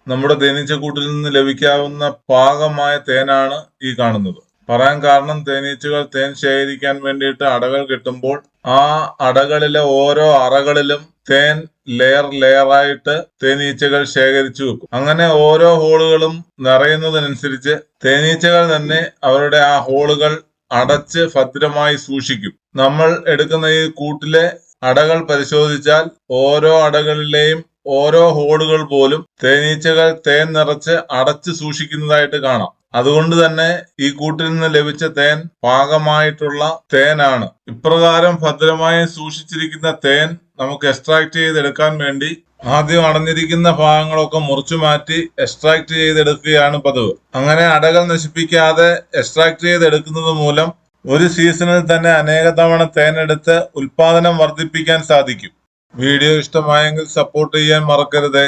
നമ്മുടെ തേനീച്ചക്കൂട്ടിൽ നിന്ന് ലഭിക്കാവുന്ന പാകമായ തേനാണ് ഈ കാണുന്നത്. പറയാൻ കാരണം തേനീച്ചകൾ തേൻ ശേഖരിക്കാൻ വേണ്ടിയിട്ട് അടകൾ കെട്ടുമ്പോൾ ആ അടകളിലെ ഓരോ അറകളിലും തേൻ ലെയറായിട്ട് തേനീച്ചകൾ ശേഖരിച്ചു വെക്കും. അങ്ങനെ ഓരോ ഹോളുകളും നിറയുന്നതിനനുസരിച്ച് തേനീച്ചകൾ തന്നെ അവരുടെ ആ ഹോളുകൾ അടച്ച് ഭദ്രമായി സൂക്ഷിക്കും. നമ്മൾ എടുക്കുന്ന ഈ കൂട്ടിലെ അടകൾ പരിശോധിച്ചാൽ ഓരോ അടകളിലെയും ഓരോ ഹോളുകൾ പോലും തേനീച്ചകൾ തേൻ നിറച്ച് അടച്ചു സൂക്ഷിക്കുന്നതായിട്ട് കാണാം. അതുകൊണ്ട് തന്നെ ഈ കൂട്ടിൽ നിന്ന് ലഭിച്ച തേൻ പാകമായിട്ടുള്ള തേനാണ്. ഇപ്രകാരം ഭദ്രമായി സൂക്ഷിച്ചിരിക്കുന്ന തേൻ നമുക്ക് എക്സ്ട്രാക്ട് ചെയ്തെടുക്കാൻ വേണ്ടി ആദ്യം അടഞ്ഞിരിക്കുന്ന ഭാഗങ്ങളൊക്കെ മുറിച്ചു മാറ്റി എക്സ്ട്രാക്ട് ചെയ്തെടുക്കുകയാണ് പതിവ്. അങ്ങനെ അടകൾ നശിപ്പിക്കാതെ എക്സ്ട്രാക്ട് ചെയ്തെടുക്കുന്നത് മൂലം ഒരു സീസണിൽ തന്നെ അനേക തവണ തേനെടുത്ത് ഉൽപാദനം വർദ്ധിപ്പിക്കാൻ സാധിക്കും. വീഡിയോ ഇഷ്ടമായെങ്കിൽ സപ്പോർട്ട് ചെയ്യാൻ മറക്കരുതേ.